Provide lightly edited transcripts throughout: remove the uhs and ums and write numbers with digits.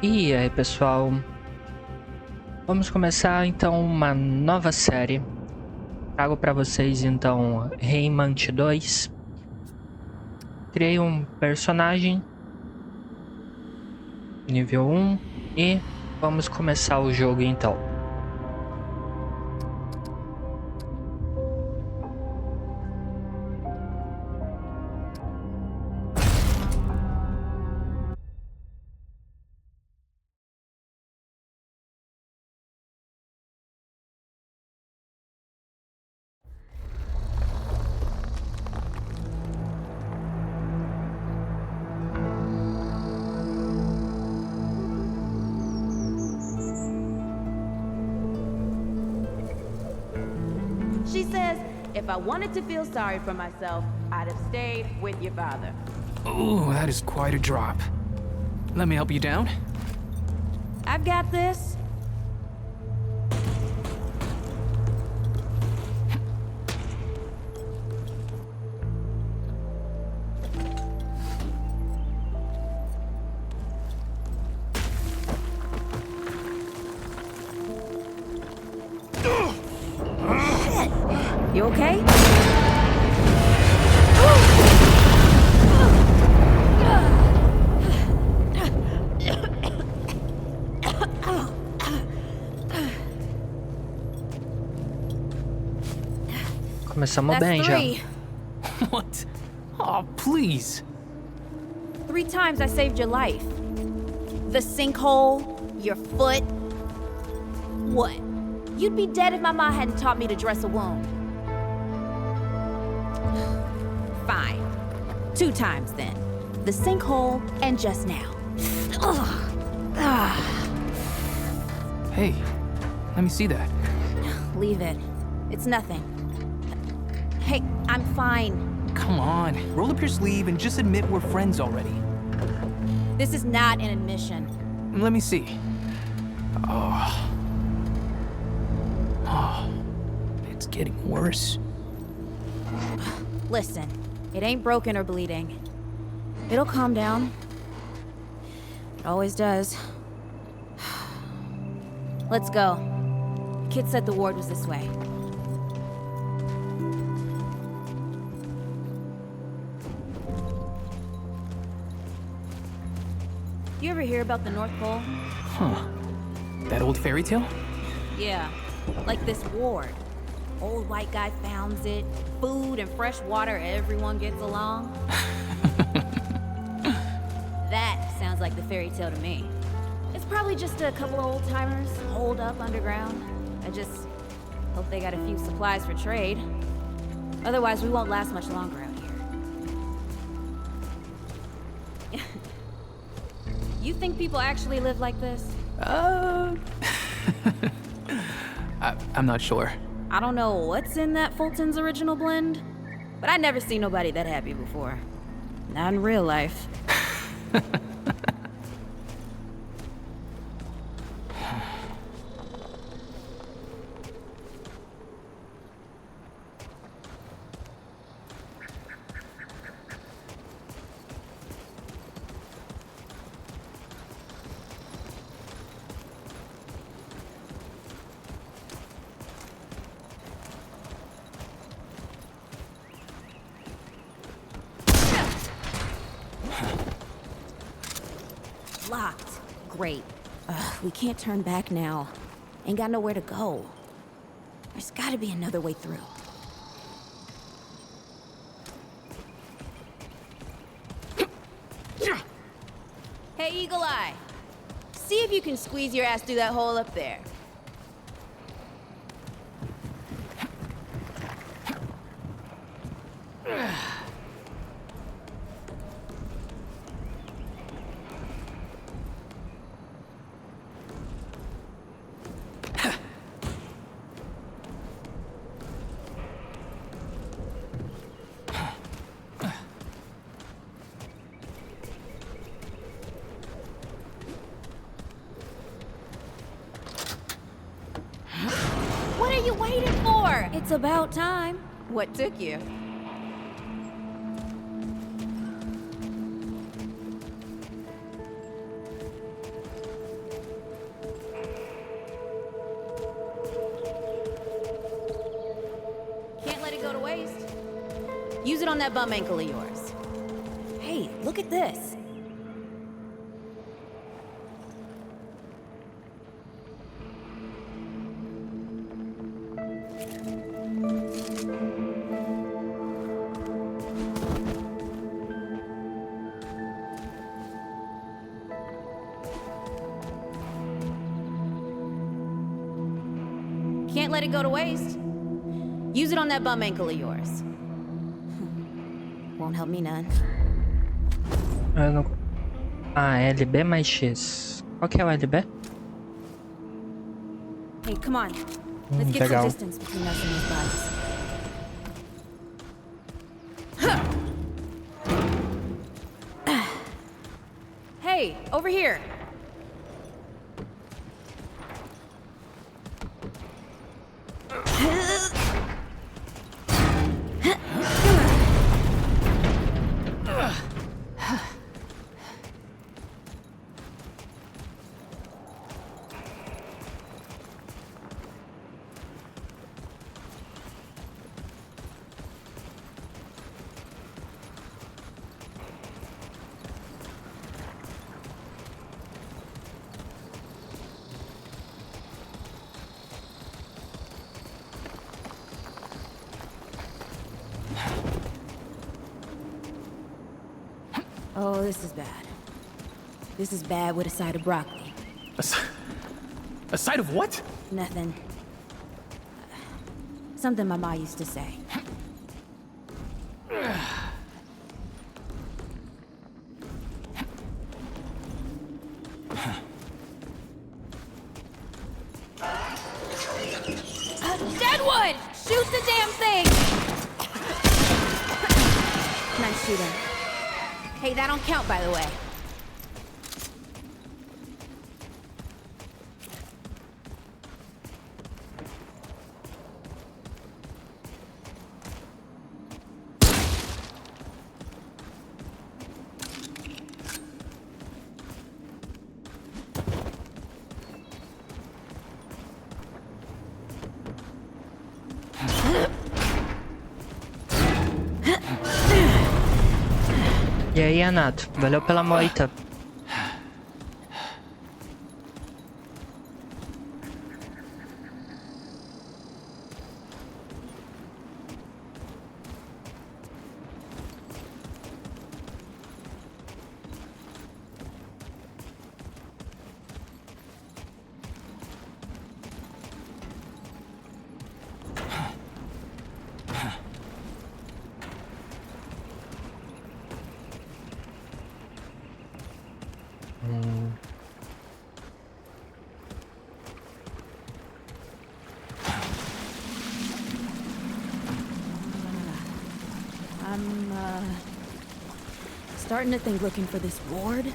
E aí, pessoal, vamos começar então uma nova série. Trago para vocês então Remnant 2. Criei um personagem nível 1 e vamos começar o jogo então. She says, if I wanted to feel sorry for myself, I'd have stayed with your father. Ooh, that is quite a drop. Let me help you down. I've got this. You okay? Começamos That's bem já. three. What? Oh, please. 3 times I saved your life. The sinkhole, your foot. What? You'd be dead if my mom hadn't taught me to dress a wound. Fine. 2 times then. The sinkhole and just now. Hey, let me see that. Leave it. It's nothing. Hey, I'm fine. Come on, roll up your sleeve and just admit we're friends already. This is not an admission. Let me see. Oh. Oh. It's getting worse. Listen, it ain't broken or bleeding. It'll calm down. It always does. Let's go. Kid said the ward was this way. You ever hear about the North Pole? Huh. That old fairy tale? Yeah, like this ward. Old white guy founds it. Food and fresh water, everyone gets along. That sounds like the fairy tale to me. It's probably just a couple of old timers holed up underground. I just hope they got a few supplies for trade. Otherwise, we won't last much longer out here. You think people actually live like this? I'm not sure. I don't know what's in that Fulton's original blend, but I never seen nobody that happy before. Not in real life. Locked. Great. We can't turn back now. Ain't got nowhere to go. There's gotta be another way through. Hey, Eagle Eye. See if you can squeeze your ass through that hole up there. What are you waiting for? It's about time. What took you? Use it on that bum ankle of yours. Hey, look at this. Can't let it go to waste. Use it on that bum ankle of yours. Won't help me none. Eu não... Ah, LB mais X. Qual que é o LB? Hey, come on. Let's get some Legal. distance between us and these bodies. Hey, over here. Oh, this is bad. This is bad with a side of broccoli. A side of what? Nothing. Something my ma used to say. Deadwood! Shoot the damn thing! Nice shooting. Hey, that don't count, by the way. E aí, Anato? Valeu pela moita. I'm, starting to think looking for this ward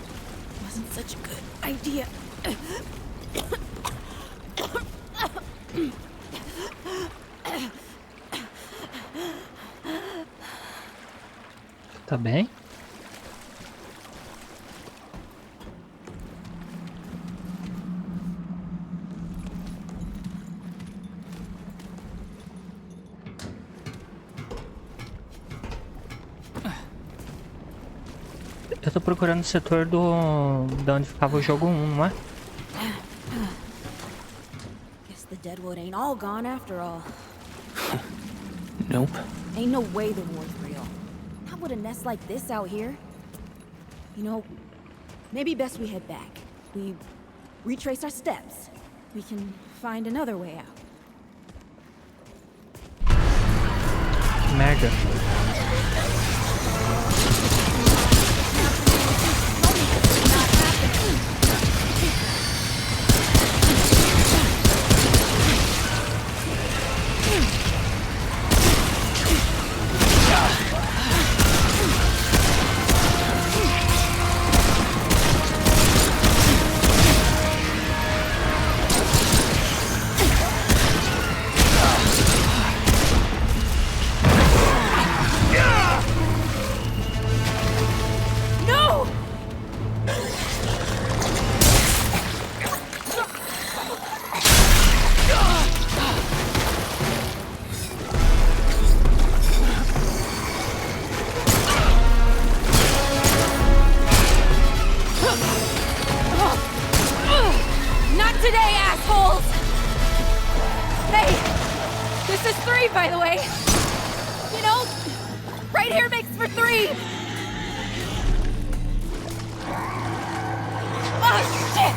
wasn't such a good idea. Tá bem? Eu tô procurando o setor da onde ficava o jogo 1, não é? Guess the Deadwood ain't all gone after all. Nope. Ain't no way the ward's real. Not with a nest like this out here. You know, maybe best we head back. We retrace our steps. We can find another way out. Merda. 3, by the way. You know, right here makes for 3. Oh, shit!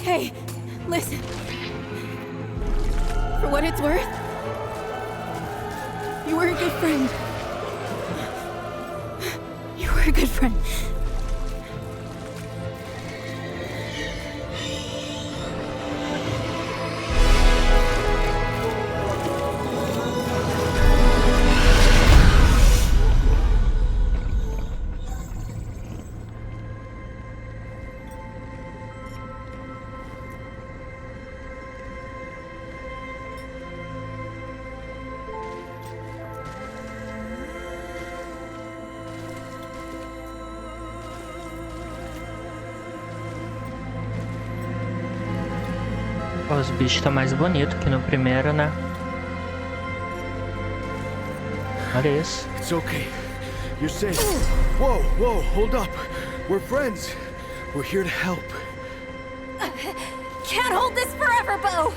Hey, listen. For what it's worth, you were a good friend. You were a good friend. Os bichos estão mais bonitos que no primeiro, né? Olha isso. It's okay. You're safe. Whoa, whoa, hold up. We're friends. We're here to help. Can't hold this forever, Bo!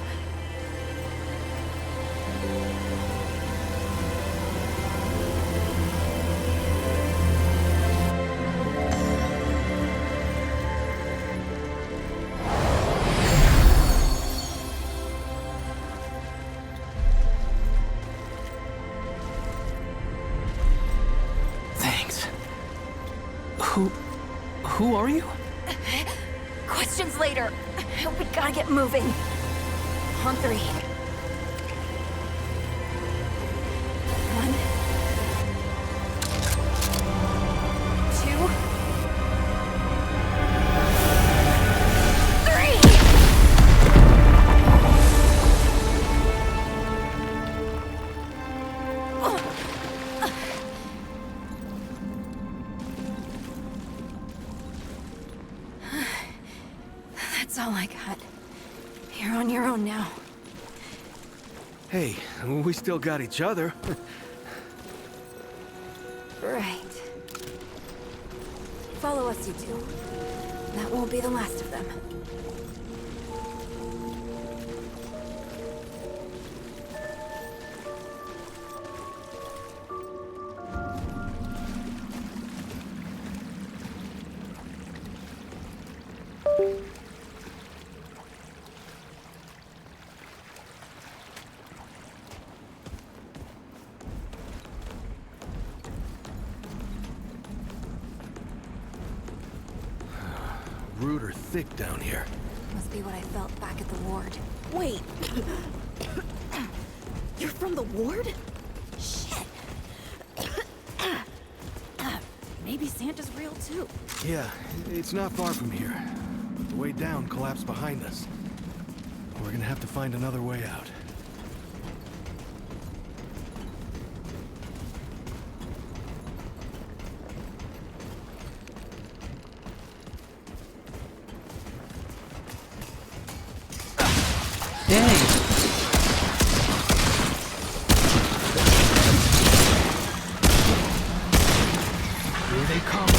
Thanks. Who are you? Questions later. We gotta get moving. On 3. 1, 2, 3! That's all I got. You're on your own now. Hey, we still got each other. Right. Follow us, you two. That won't be the last of them. Rude or thick down here. Must be what I felt back at the ward. Wait! You're from the ward? Shit! Maybe Santa's real too. Yeah, it's not far from here. The way down collapsed behind us. We're gonna have to find another way out. E aí? Here they come.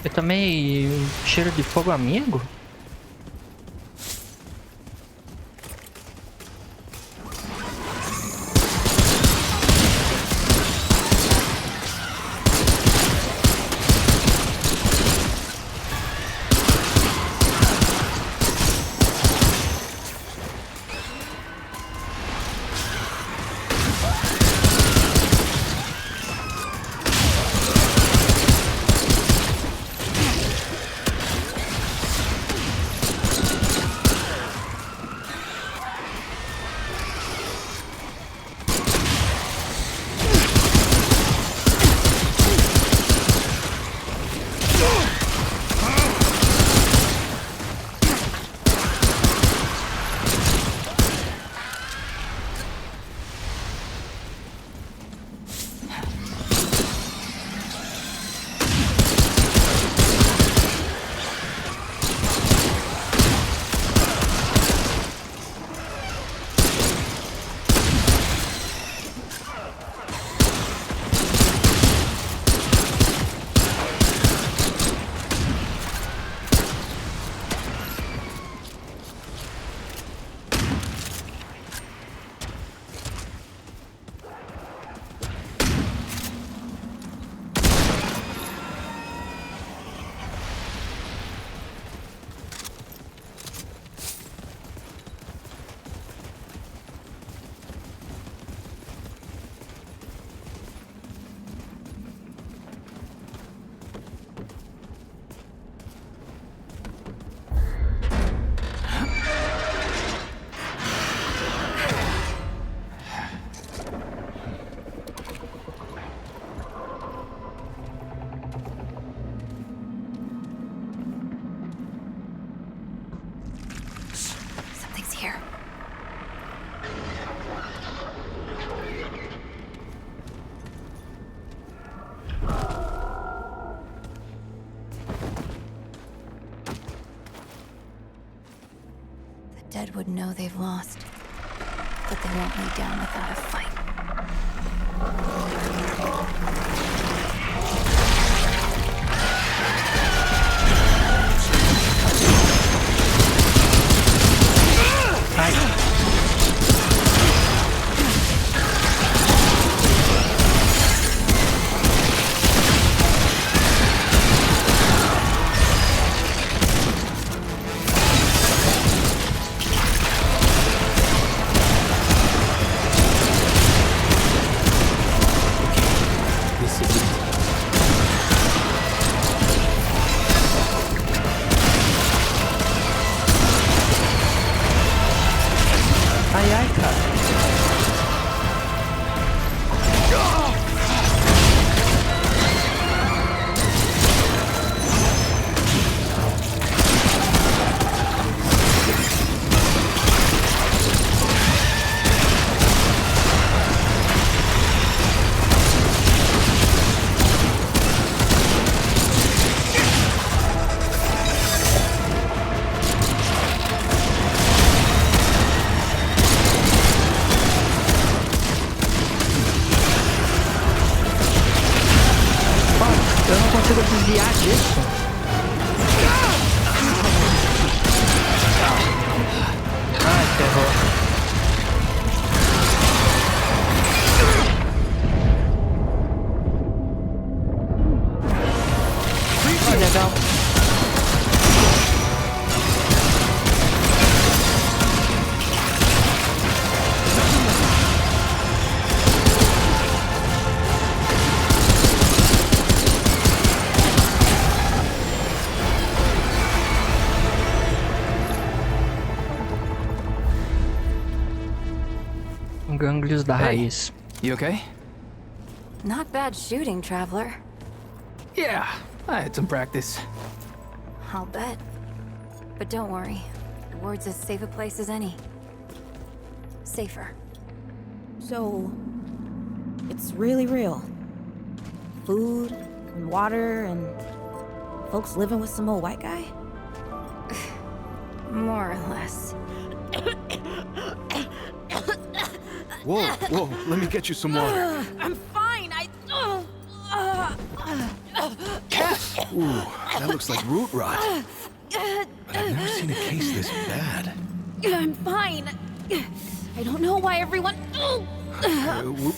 Eu tomei cheiro de fogo amigo? dead would know they've lost, but they won't lay down without a fight. Ai. Ai, ai, cara. Eu não consigo desviar disso. Ai, terror. Ah, legal. Gânglios da raiz. You okay? Not bad shooting, traveler. Yeah, I had some practice. I'll bet. But don't worry. The ward's as safe a place as any. Safer. So, it's really real. Food and water and folks living with some old white guy? More or less. Whoa, whoa, let me get you some water. I'm fine. Ooh, that looks like root rot. But I've never seen a case this bad. I'm fine. I don't know why everyone.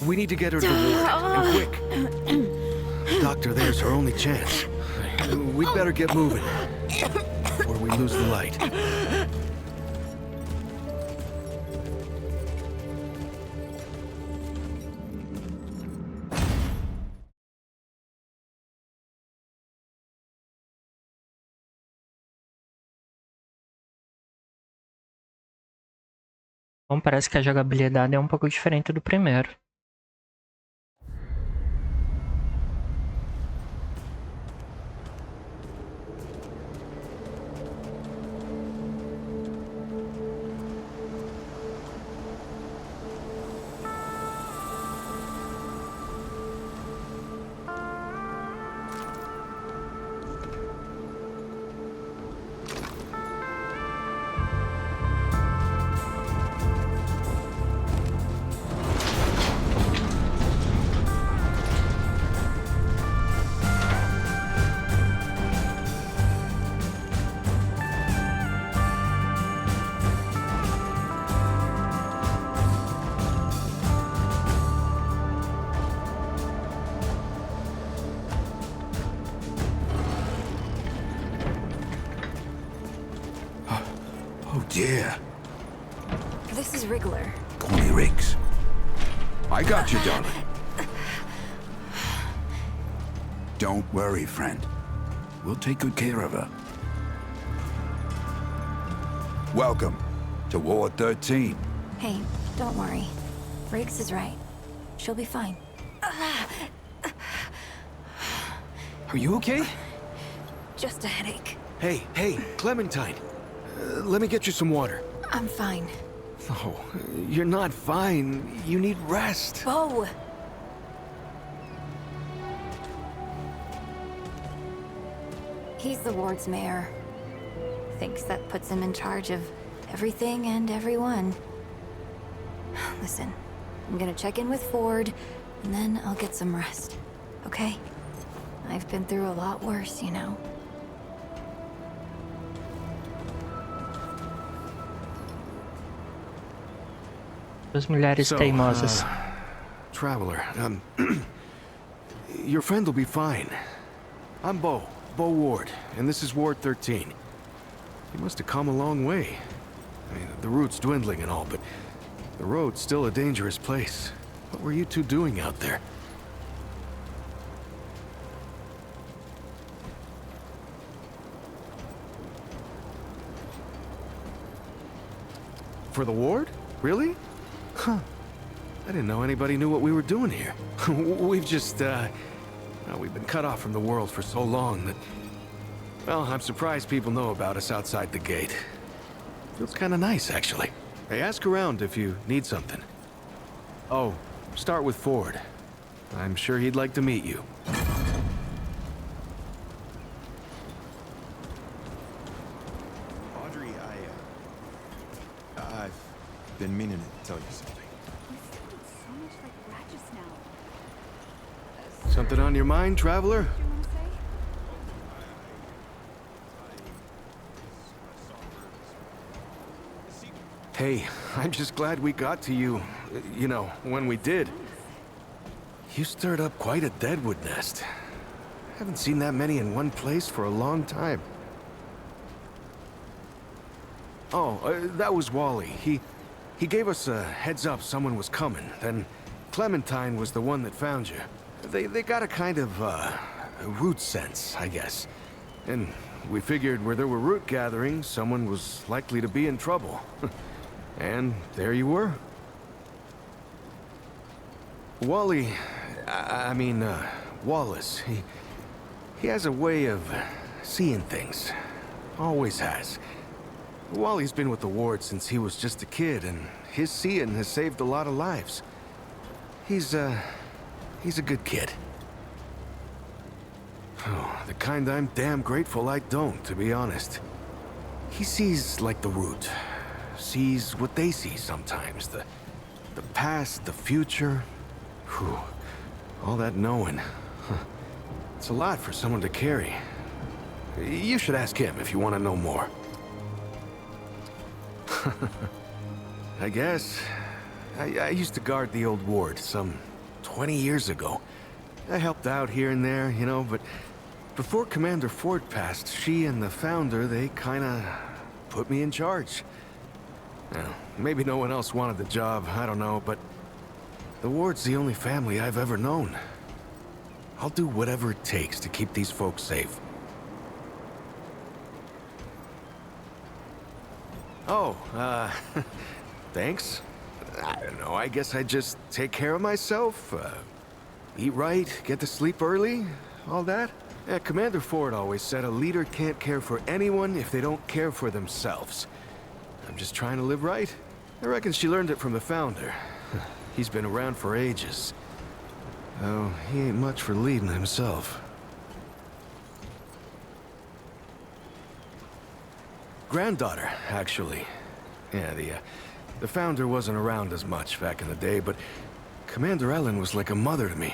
We need to get her to the ward, and quick. Doctor, there's her only chance. We'd better get moving before we lose the light. Bom, parece que a jogabilidade é um pouco diferente do primeiro. Oh dear. This is Wriggler. Call me Riggs. I got you, darling. Don't worry, friend. We'll take good care of her. Welcome to Ward 13. Hey, don't worry. Riggs is right. She'll be fine. Are you okay? Just a headache. Hey, Clementine. Let me get you some water. I'm fine. No, you're not fine. You need rest. Bo! He's the ward's mayor. Thinks that puts him in charge of everything and everyone. Listen, I'm gonna check in with Ford, and then I'll get some rest, okay? I've been through a lot worse, you know? Duas mulheres teimosas. Traveler, your friend will be fine. I'm Bo Ward, and this is Ward 13. You must have come a long way. I mean, the route's dwindling and all, but the road's still a dangerous place. What were you two doing out there? For the ward? Really? Huh. I didn't know anybody knew what we were doing here. We've just, we've been cut off from the world for so long that... Well, I'm surprised people know about us outside the gate. Feels kinda nice, actually. Hey, ask around if you need something. Oh, start with Ford. I'm sure he'd like to meet you. Audrey, I've been meaning to tell you something. Something on your mind, traveler? Hey, I'm just glad we got to you, you know, when we did. You stirred up quite a deadwood nest. Haven't seen that many in one place for a long time. Oh, that was Wally. He gave us a heads up someone was coming. Then Clementine was the one that found you. They got a kind of, root sense, I guess. And we figured where there were root gatherings, someone was likely to be in trouble. And there you were. Wally, Wallace, he has a way of seeing things. Always has. Wally's been with the ward since he was just a kid, and his seeing has saved a lot of lives. He's a good kid. Oh, the kind I'm damn grateful I don't, to be honest. He sees like the root. Sees what they see sometimes. The past, the future. Whew. All that knowing. Huh. It's a lot for someone to carry. You should ask him if you want to know more. I guess. I used to guard the old ward some 20 years ago. I helped out here and there, you know, but before Commander Ford passed, she and the founder, they kinda put me in charge. Now, maybe no one else wanted the job, I don't know, but the ward's the only family I've ever known. I'll do whatever it takes to keep these folks safe. Oh, thanks. I don't know, I guess I just take care of myself, eat right, get to sleep early, all that. Yeah, Commander Ford always said a leader can't care for anyone if they don't care for themselves. I'm just trying to live right. I reckon she learned it from the founder. He's been around for ages. Oh, he ain't much for leading himself. Granddaughter, actually. Yeah, the founder wasn't around as much back in the day, but Commander Ellen was like a mother to me.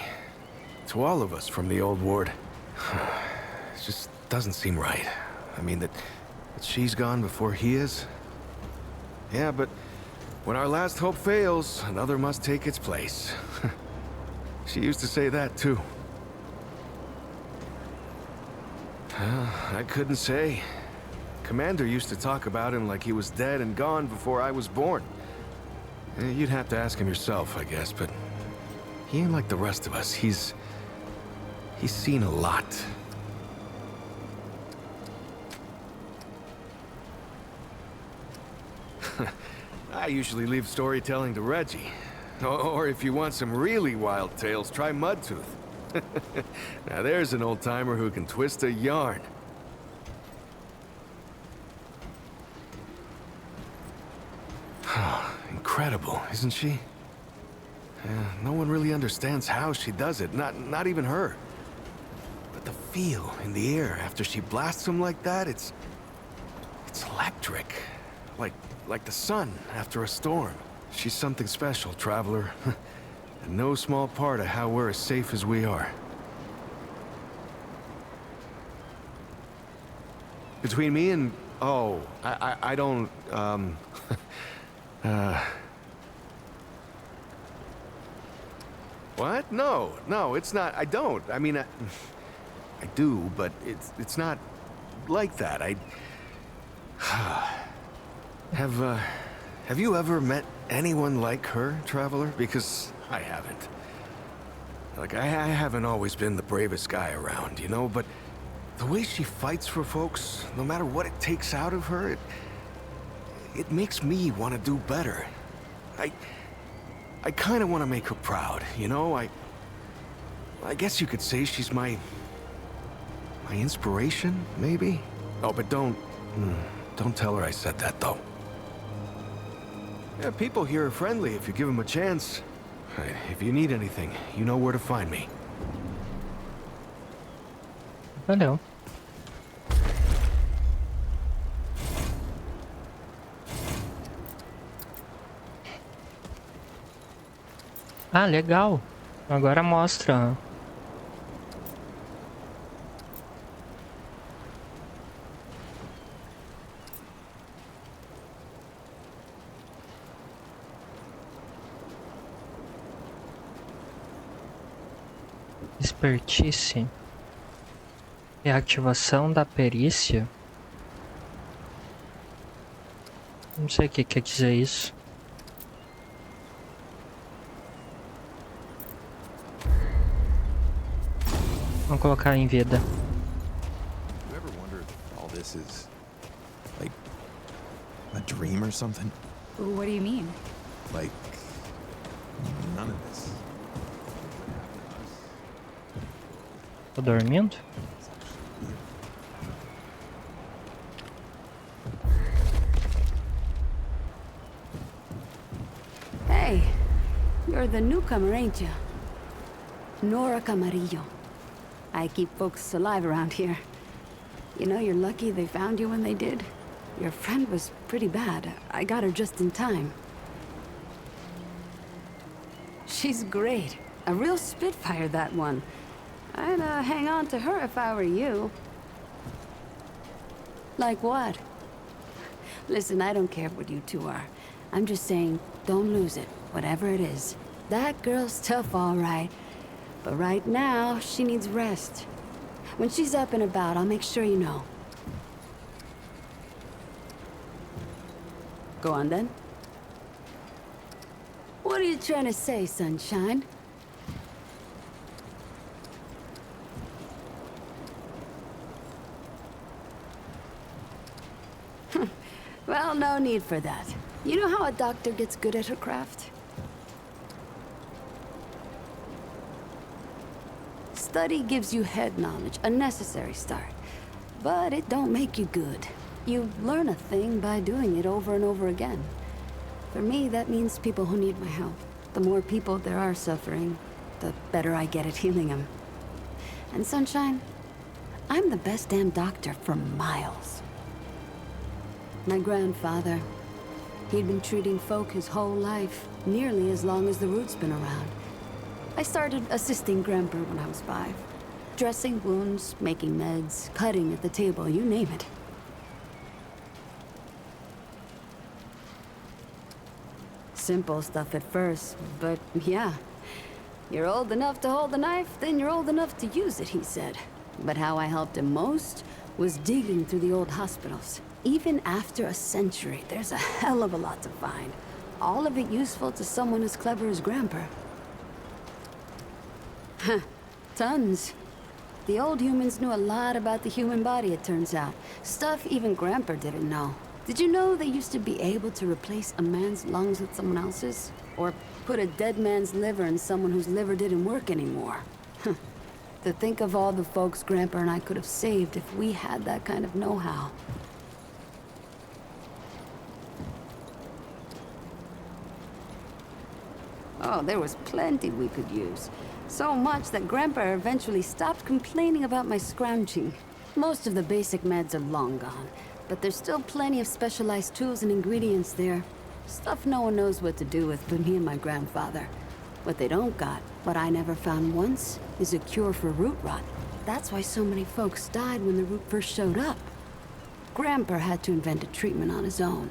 To all of us from the old ward. It just doesn't seem right. I mean, that she's gone before he is. Yeah, but when our last hope fails, another must take its place. She used to say that, too. I couldn't say. Commander used to talk about him like he was dead and gone before I was born. You'd have to ask him yourself, I guess, but he ain't like the rest of us. He's seen a lot. I usually leave storytelling to Reggie. Or if you want some really wild tales, try Mudtooth. Now there's an old-timer who can twist a yarn. Incredible, isn't she? No one really understands how she does it, not even her. But the feel in the air after she blasts him like that, it's electric. like the sun after a storm. She's something special, traveler. And no small part of how we're as safe as we are. Between me and... Oh, I don't, What? No, it's not. I don't. I mean, I do, but it's not like that. Have you ever met anyone like her, traveler? Because I haven't. Like, I haven't always been the bravest guy around, you know, but the way she fights for folks, no matter what it takes out of her, it makes me want to do better. I kind of want to make her proud, you know? I guess you could say she's my inspiration, maybe? Oh, but don't tell her I said that, though. Yeah, people here are friendly if you give them a chance. If you need anything, you know where to find me. Valeu. Ah, legal. Agora mostra. Expertise. Reativação da perícia. Não sei o que quer dizer isso. Vamos colocar em vida. You ever wondered if all this is like a dream or something? What do you mean? Like none of this. Tô dormindo? Hey, you're the newcomer, ain't you? Nora Camarillo. I keep folks alive around here. You know, you're lucky they found you when they did. Your friend was pretty bad. I got her just in time. She's great. A real spitfire, that one. I'd hang on to her if I were you. Like what? Listen, I don't care what you two are. I'm just saying, don't lose it, whatever it is. That girl's tough, all right. But right now, she needs rest. When she's up and about, I'll make sure you know. Go on, then. What are you trying to say, sunshine? Well, no need for that. You know how a doctor gets good at her craft? Study gives you head knowledge, a necessary start. But it don't make you good. You learn a thing by doing it over and over again. For me, that means people who need my help. The more people there are suffering, the better I get at healing them. And Sunshine, I'm the best damn doctor for miles. My grandfather, he'd been treating folk his whole life, nearly as long as the root's been around. I started assisting Grandpa when I was 5. Dressing wounds, making meds, cutting at the table, you name it. Simple stuff at first, but yeah. You're old enough to hold the knife, then you're old enough to use it, he said. But how I helped him most was digging through the old hospitals. Even after a century, there's a hell of a lot to find. All of it useful to someone as clever as Grandpa. Huh. Tons. The old humans knew a lot about the human body, it turns out. Stuff even Grandpa didn't know. Did you know they used to be able to replace a man's lungs with someone else's? Or put a dead man's liver in someone whose liver didn't work anymore? To think of all the folks Grandpa and I could have saved if we had that kind of know-how. Oh, there was plenty we could use. So much that Grandpa eventually stopped complaining about my scrounging. Most of the basic meds are long gone. but there's still plenty of specialized tools and ingredients there. Stuff no one knows what to do with but me and my grandfather. What they don't got, what I never found once, is a cure for root rot. That's why so many folks died when the root first showed up. Grandpa had to invent a treatment on his own.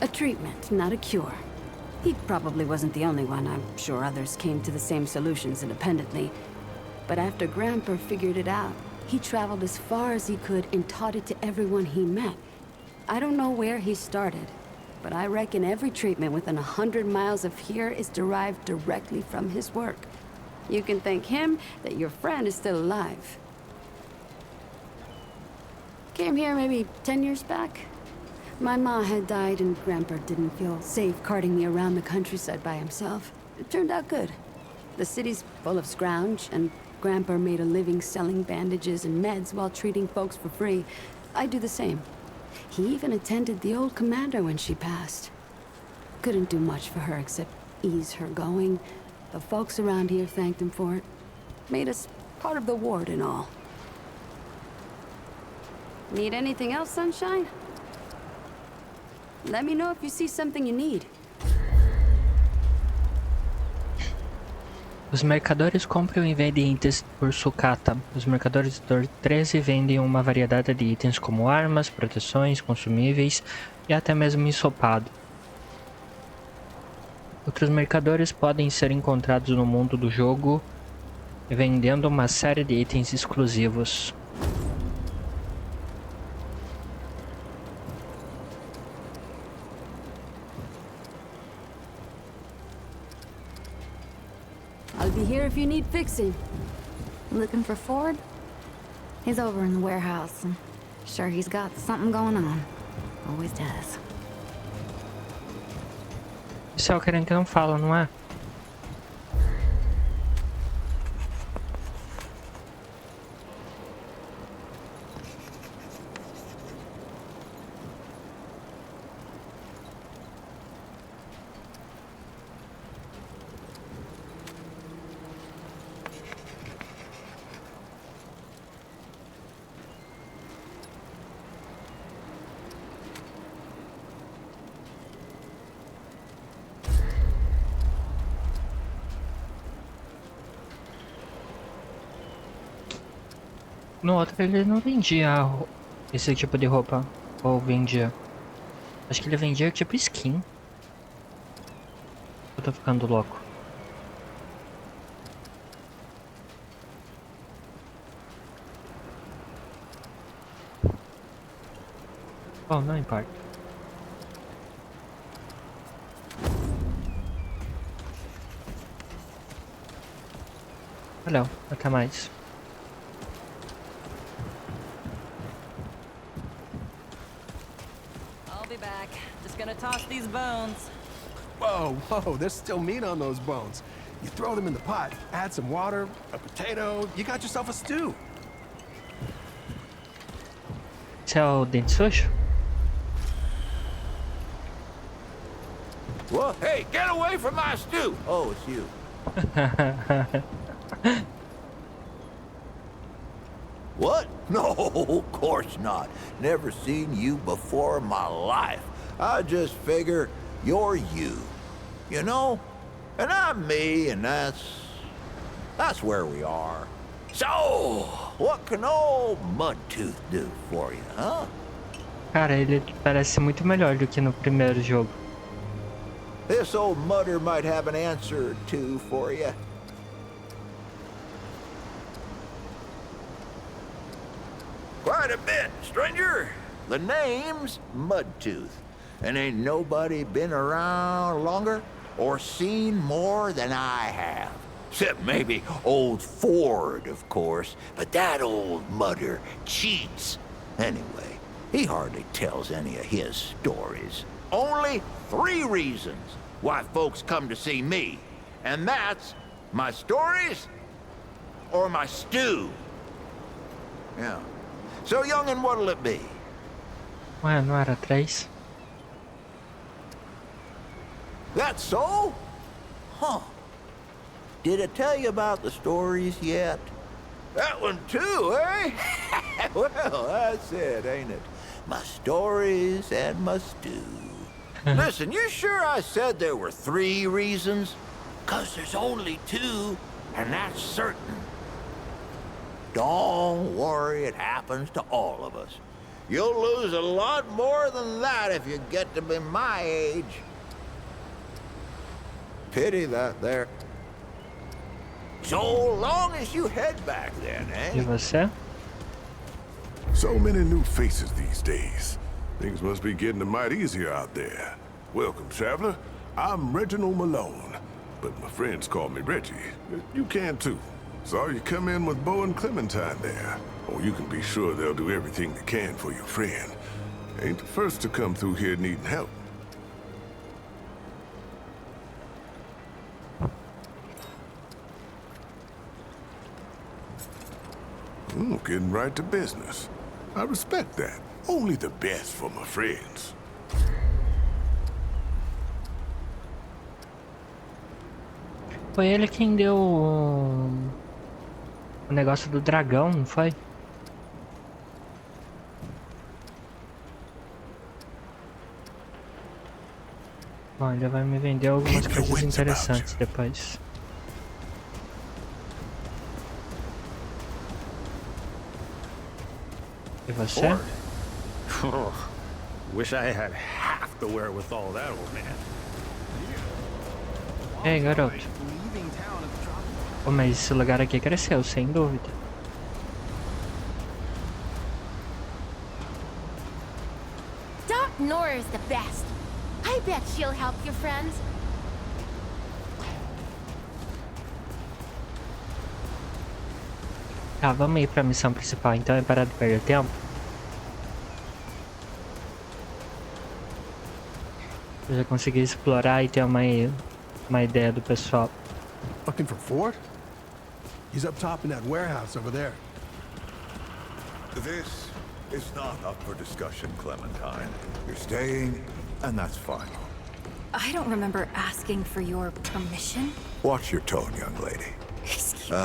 A treatment, not a cure. He probably wasn't the only one. I'm sure others came to the same solutions independently. But after Grandpa figured it out, he traveled as far as he could and taught it to everyone he met. I don't know where he started, but I reckon every treatment within 100 miles of here is derived directly from his work. You can thank him that your friend is still alive. Came here maybe 10 years back. My ma had died and Grandpa didn't feel safe carting me around the countryside by himself. It turned out good. The city's full of scrounge, and Grandpa made a living selling bandages and meds while treating folks for free. I do the same. He even attended the old commander when she passed. Couldn't do much for her except ease her going. The folks around here thanked him for it. Made us part of the ward and all. Need anything else, Sunshine? Let me know if you see something you need. Os mercadores compram e vendem itens por sucata. Os mercadores do 13 vendem uma variedade de itens como armas, proteções, consumíveis e até mesmo ensopado. Outros mercadores podem ser encontrados no mundo do jogo, vendendo uma série de itens exclusivos. I'll be here if you need fixing. Looking for Ford? He's over in the warehouse. I'm sure he's got something going on. Always does. Isso é o que não fala, não é? No outro ele não vendia esse tipo de roupa. Ou vendia. Acho que ele vendia tipo skin. Eu tô ficando louco. Bom, não importa. Valeu, até mais. Back. Just gonna toss these bones. Whoa, whoa, there's still meat on those bones. You throw them in the pot, add some water, a potato, you got yourself a stew. Esse é o dente sujo? Well, hey, get away from my stew! Oh, it's you. What? No, of course not. Never seen you before in my life. I just figure you're you. You know? And I'm me, and that's where we are. So, what can old Mudtooth do for you, huh? Cara, ele parece muito melhor do que no primeiro jogo. This old mudder might have an answer or two for you. Quite a bit, stranger. The name's Mudtooth, and ain't nobody been around longer or seen more than I have. Except maybe old Ford, of course, but that old mudder cheats. Anyway, he hardly tells any of his stories. Only 3 reasons why folks come to see me, and that's my stories or my stew. Yeah. So, youngin', what'll it be? Ué, não era 3? That's so? Huh. Did I tell you about the stories yet? That one too, eh? Well, that's it, ain't it? My stories and my stew. Listen, you sure I said there were 3 reasons? 'Cause there's only 2, and that's certain. Don't worry, it happens to all of us. You'll lose a lot more than that if you get to be my age. Pity that there. So long as you head back then, E eh? você? So many new faces these days. Things must be getting a mite easier out there. Welcome, traveler. I'm Reginald Malone, but my friends call me Reggie. You can too. Saw you come in with Bo and Clementine there. Oh, you can be sure they'll do everything they can for your friend. Ain't the first to come through here needing help. Getting right to business. I respect that. Only the best for my friends. Foi ele quem deu o negócio do dragão, não foi? Bom, ele vai me vender algumas coisas interessantes depois. E você? Oh, wish I had half the wherewithal that old man. Ei, garoto. Oh, mas esse lugar aqui cresceu, sem dúvida. Doc Nora is the best. I bet she'll help your friends. Tá, vamos ir pra missão principal, então é parar de perder tempo. Eu já consegui explorar e ter uma ideia do pessoal. Looking for Ford? He's up top in that warehouse over there. This is not up for discussion, Clementine. You're staying, and that's fine. I don't remember asking for your permission. Watch your tone, young lady. Excuse me.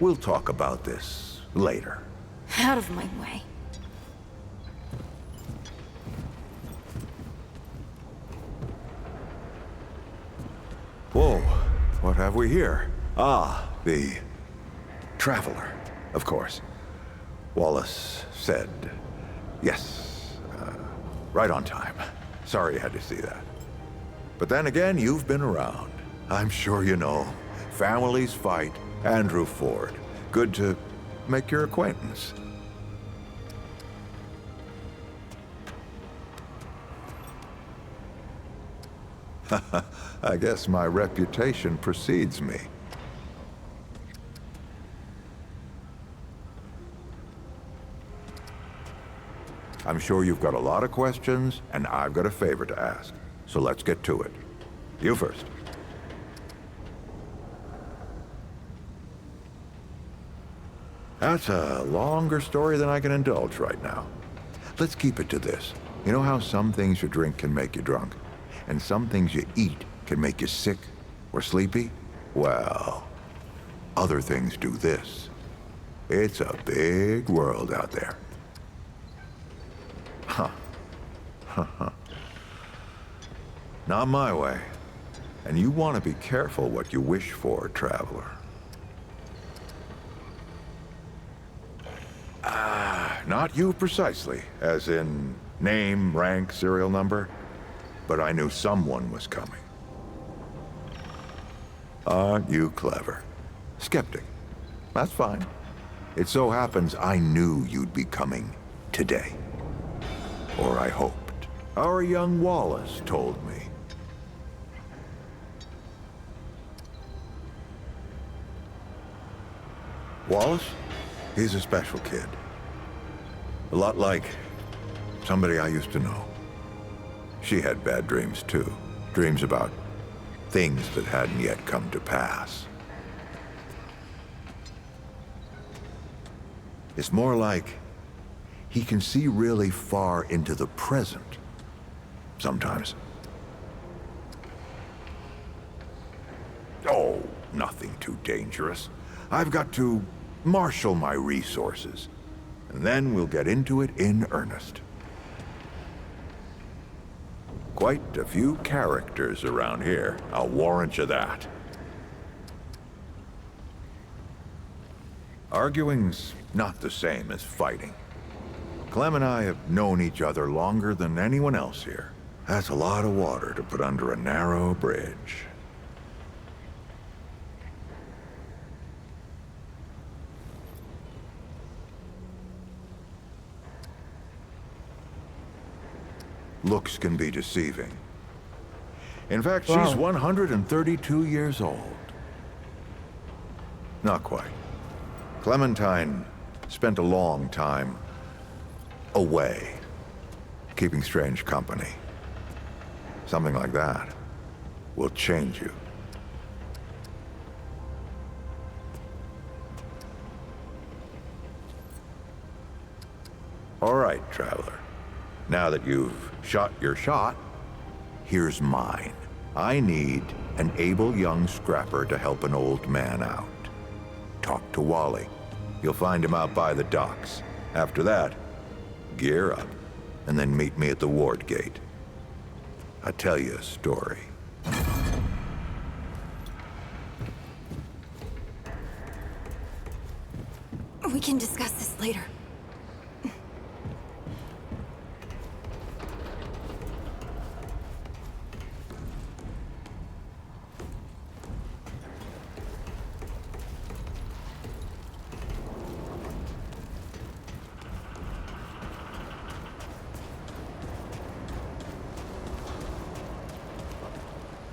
We'll talk about this later. Out of my way. Whoa, what have we here? Ah, the traveler, of course. Wallace said yes, right on time. Sorry you had to see that. But then again, you've been around. I'm sure you know. Families fight. Andrew Ford. Good to make your acquaintance. I guess my reputation precedes me. I'm sure you've got a lot of questions, and I've got a favor to ask. So let's get to it. You first. That's a longer story than I can indulge right now. Let's keep it to this. You know how some things you drink can make you drunk? And some things you eat can make you sick or sleepy? Well, other things do this. It's a big world out there. Huh. Not my way. And you want to be careful what you wish for, traveler. Not you precisely, as in name, rank, serial number, but I knew someone was coming. Aren't you clever? Skeptic. That's fine. It so happens I knew you'd be coming today. Or I hoped. Our young Wallace told me. Wallace? He's a special kid. A lot like somebody I used to know. She had bad dreams too. Dreams about things that hadn't yet come to pass. It's more like he can see really far into the present. Sometimes. Oh, nothing dangerous. I've got to marshal my resources, and then we'll get into it in earnest. Quite a few characters around here, I'll warrant you that. Arguing's not the same as fighting. Clem and I have known each other longer than anyone else here. That's a lot of water to put under a narrow bridge. Looks can be deceiving. In fact, she's 132 years old. Not quite. Clementine spent a long time away, keeping strange company. Something like that will change you. All right, traveler. Now that you've shot your shot, here's mine. I need an able young scrapper to help an old man out. Talk to Wally. You'll find him out by the docks. After that, gear up, and then meet me at the ward gate. I'll tell you a story. We can discuss this later.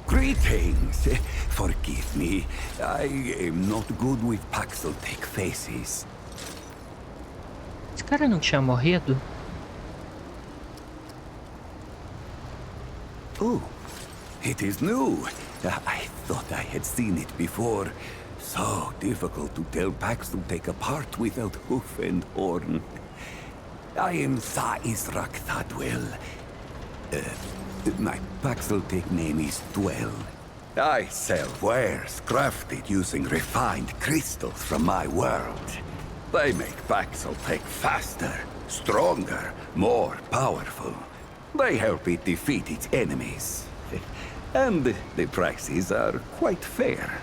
Greetings. Forgive me. I am not good with pixel-take faces. Esse cara não tinha morrido? Oh, it is new. I thought I had seen it before. So difficult to tell pixel-take apart without hoof and horn. I am Sa Israk Thadwell. My pixel-take name is Dwell. I sell wares crafted using refined crystals from my world. They make pixel-take faster, stronger, more powerful. They help it defeat its enemies. And the prices are quite fair.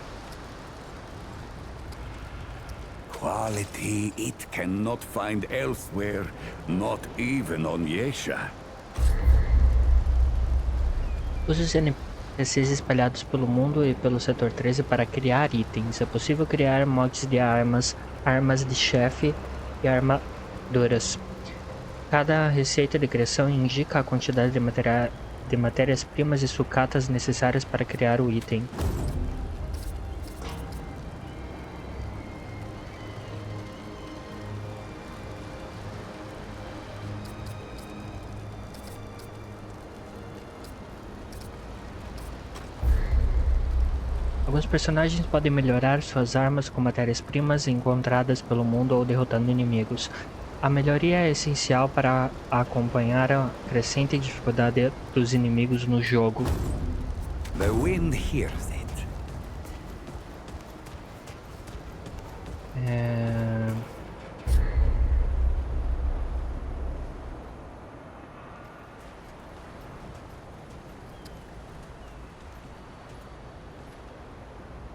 Quality it cannot find elsewhere, not even on Yesha. Use os NPCs espalhados pelo mundo e pelo setor 13 para criar itens. É possível criar mods de armas, armas de chefe e armaduras. Cada receita de criação indica a quantidade de matérias-primas e sucatas necessárias para criar o item. Alguns personagens podem melhorar suas armas com matérias-primas encontradas pelo mundo ou derrotando inimigos. A melhoria é essencial para acompanhar a crescente dificuldade dos inimigos no jogo. The wind hears it.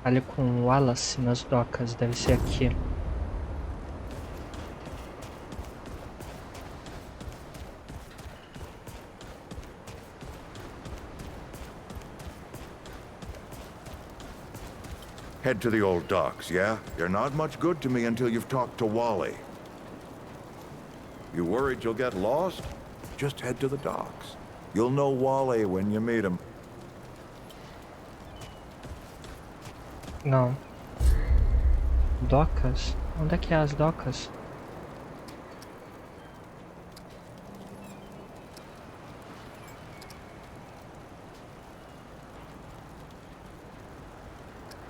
Fale com Wallace nas docas, deve ser aqui. Head to the old docks, yeah? You're not much good to me until you've talked to Wally. You worried you'll get lost? Just head to the docks. You'll know Wally when you meet him. Não. Docas? Onde é que é as docas?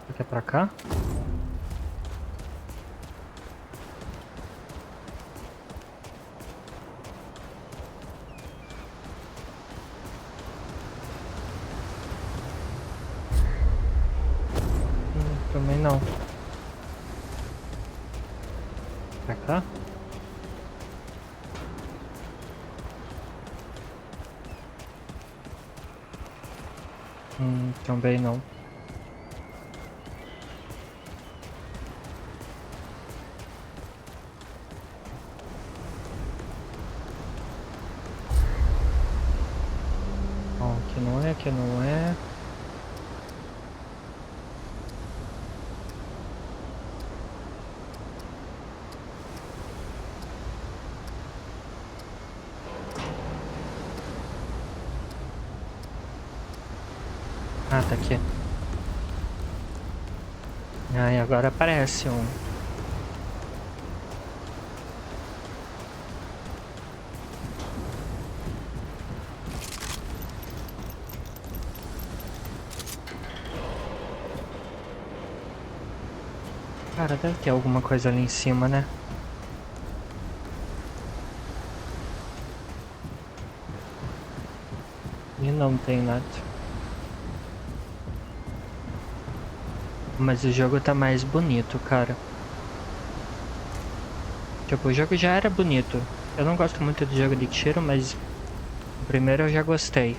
Aqui é pra cá? Também não. Pra cá? Também não. Bom, aqui não é, aqui não é. Ah, tá aqui. Ah, e agora aparece um. Cara, deve ter alguma coisa ali em cima, né? E não tem nada. Mas o jogo tá mais bonito, cara. Tipo, o jogo já era bonito. Eu não gosto muito do jogo de tiro, mas o primeiro eu já gostei.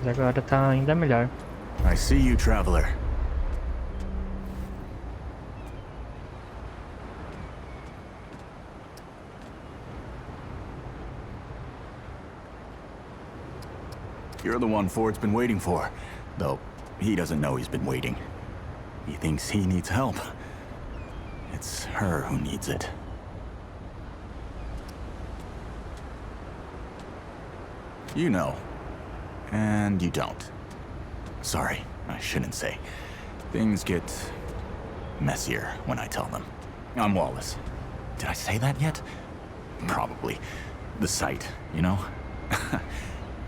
Mas agora tá ainda melhor. I see you, traveler. You're the one Ford's been waiting for, though he doesn't know he's been waiting. He thinks he needs help. It's her who needs it. You know, and you don't. Sorry, I shouldn't say. Things get messier when I tell them. I'm Wallace. Did I say that yet? Probably. The site, you know?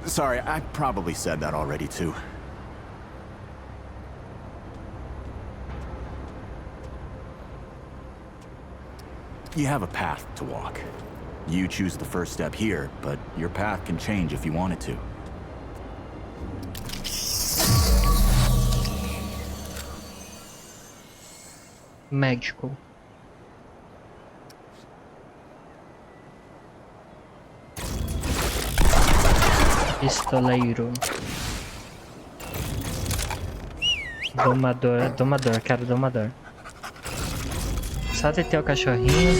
Sorry, I probably said that already too. You have a path to walk. You choose the first step here, but your path can change if you wanted to. Médico. Pistoleiro. Domador, quero domador. Só de ter o cachorrinho.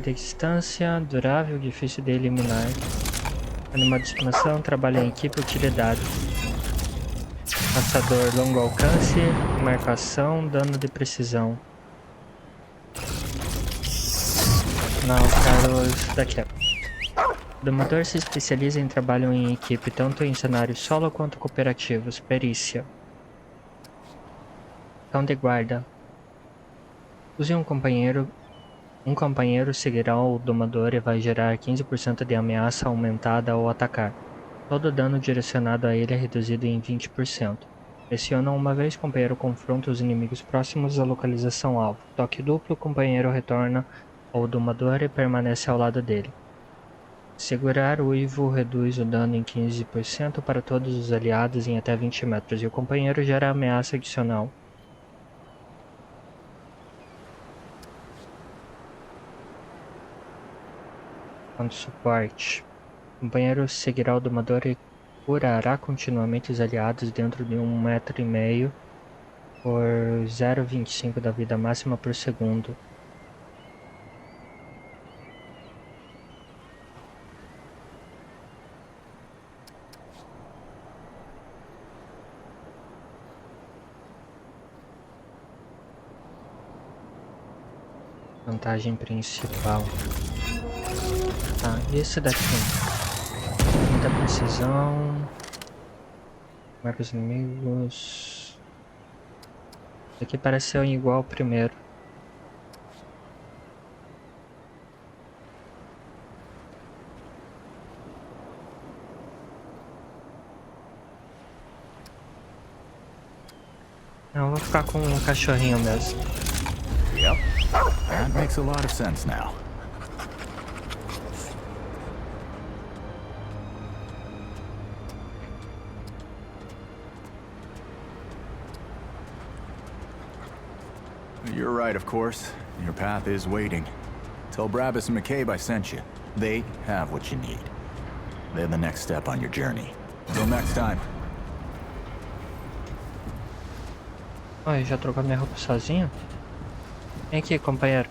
De distância, durável, difícil de eliminar. Animal de estimação, trabalho em equipe, utilidade. Caçador, longo alcance, marcação, dano de precisão. Não, quero isso daqui. O domador se especializa em trabalho em equipe, tanto em cenários solo quanto cooperativos. Perícia. Cão de guarda. Use um companheiro. Um companheiro seguirá o domador e vai gerar 15% de ameaça aumentada ao atacar. Todo dano direcionado a ele é reduzido em 20%. Pressiona uma vez, o companheiro confronta os inimigos próximos à localização alvo. Toque duplo, o companheiro retorna ao domador e permanece ao lado dele. Segurar o uivo reduz o dano em 15% para todos os aliados em até 20 metros e o companheiro gera ameaça adicional. Ponto suporte. O companheiro seguirá o domador e curará continuamente os aliados dentro de 1,5 metro por 0,25 da vida máxima por segundo. Vantagem principal. Tá, e esse daqui? Muita precisão. Marca os inimigos. Esse aqui parece ser igual ao primeiro. Não, eu vou ficar com um cachorrinho mesmo. Yep, that makes a lot of sense now. You're right, of course. Your path is waiting. Tell Brabus and McCabe I sent you. They have what you need. They're the next step on your journey. Till next time. Ai, já trocou minha roupa sozinho? Vem aqui, companheiro.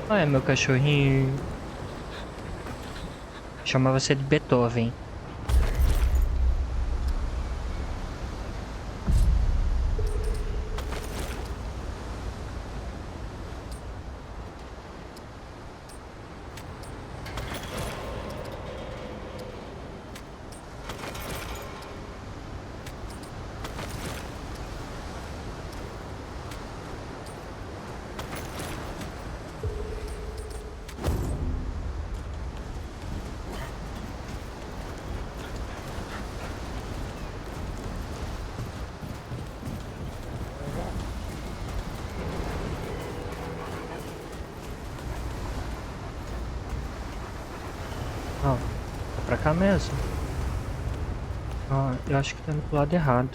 Ah, é meu cachorrinho. Chamava você de Beethoven. Ó, é pra cá mesmo. Ó, eu acho que tá indo pro lado errado.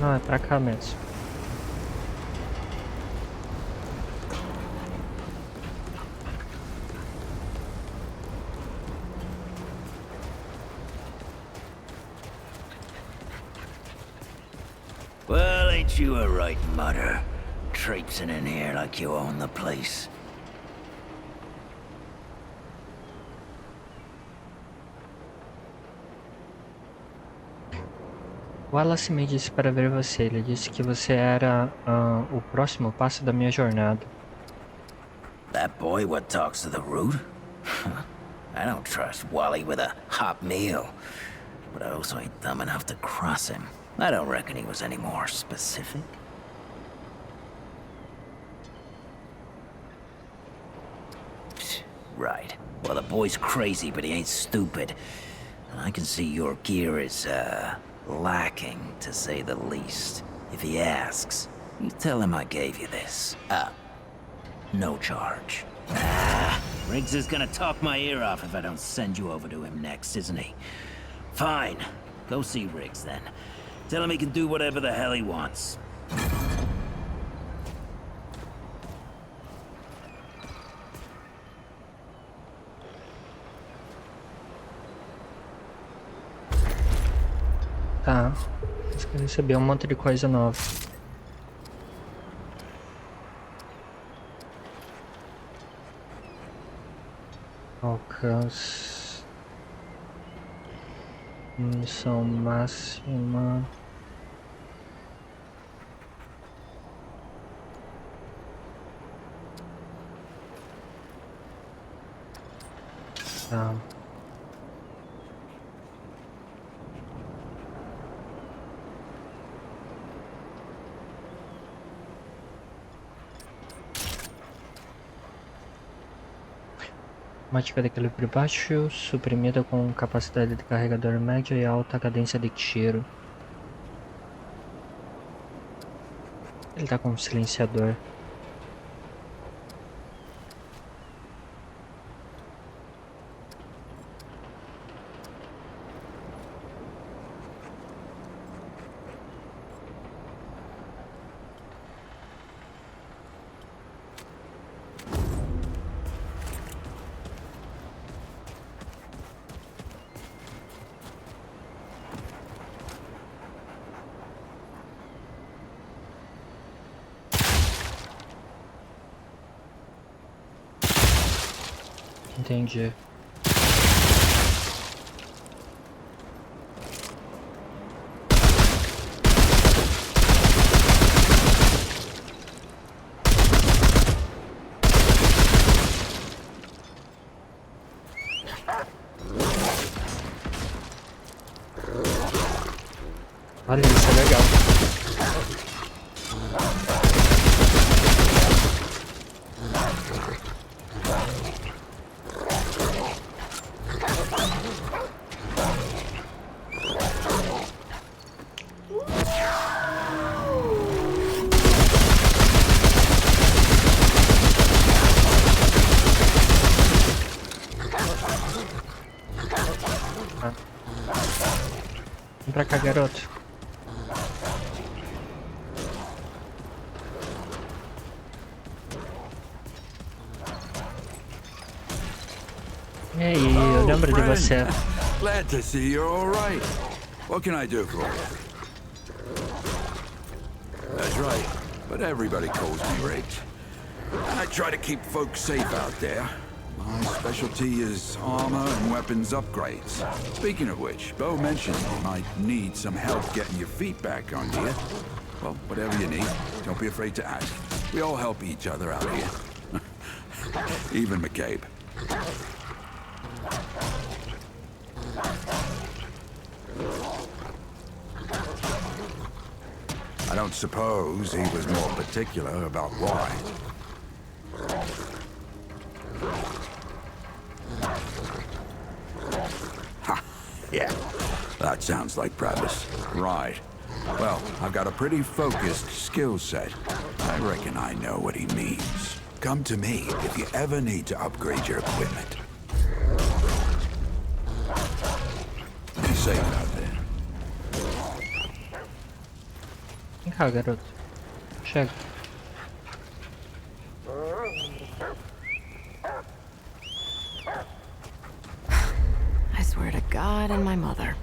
Não, é pra cá mesmo. Well, ain't you a right mutter? Traipsing in here like you own the place. Wallace me disse para ver você. Ele disse que você era o próximo passo da minha jornada. That boy what talks to the root? I don't trust Wally with a hot meal. But I also ain't dumb enough to cross him. I don't reckon he was any more specific. Right. Well, the boy's crazy, but he ain't stupid. And I can see your gear is, lacking, to say the least. If he asks, you tell him I gave you this. No charge. Riggs is gonna talk my ear off if I don't send you over to him next, isn't he? Fine. Go see Riggs, then. Tell him he can do whatever the hell he wants. Tá. Acho que eu recebi um monte de coisa nova. Alcance. Missão máxima. Tá. Automática de calibre baixo, suprimida com capacidade de carregador média e alta cadência de tiro. Ele tá com um silenciador. Entendi. Olha, isso é legal. Vem pra cá, garoto. E aí, eu lembro de você. Glad to see you're all right. What can I do for you? That's right, but everybody calls me Rich. I try to keep folks safe out there. My specialty is armor and weapons upgrades. Speaking of which, Bo mentioned you might need some help getting your feet back on gear. Well, whatever you need, don't be afraid to ask. We all help each other out here. Even McCabe. I don't suppose he was more particular about why. Ha! Yeah, that sounds like Travis. Right. Well, I've got a pretty focused skill set. I reckon I know what he means. Come to me if you ever need to upgrade your equipment. Be safe out there. Vem cá, garoto. Chega. I swear to God and my mother.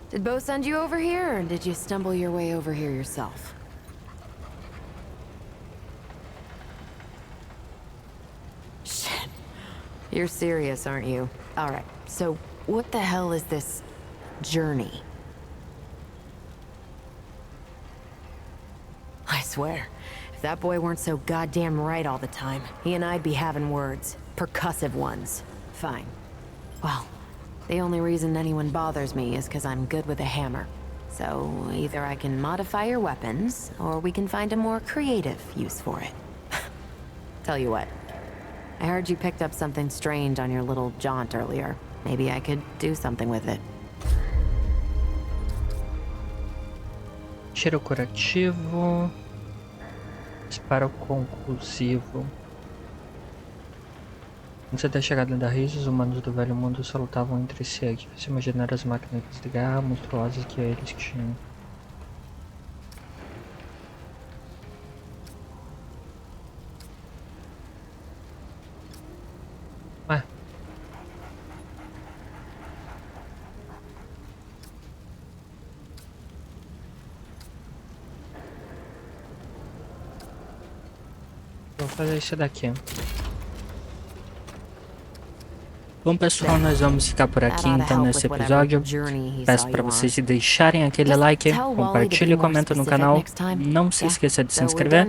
Did Bo send you over here, or did you stumble your way over here yourself? Shit. You're serious, aren't you? Alright, so what the hell is this journey? I swear, if that boy weren't so goddamn right all the time, he and I'd be having words. Percussive ones. Fine. Well, the only reason anyone bothers me is because I'm good with a hammer. So either I can modify your weapons, or we can find a more creative use for it. Tell you what, I heard you picked up something strange on your little jaunt earlier. Maybe I could do something with it. Tiro curativo. Disparo conclusivo. Antes da chegada da raiz, os humanos do velho mundo só lutavam entre si. É difícil imaginar as máquinas de guerra monstruosas que eles tinham. Ué. Vou fazer isso daqui. Bom pessoal, nós vamos ficar por aqui então nesse episódio. Peço para vocês deixarem aquele like, compartilhe e comenta no canal. Não se esqueça de se inscrever.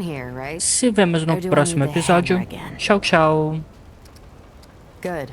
Se vemos no próximo episódio. Tchau, tchau. Good.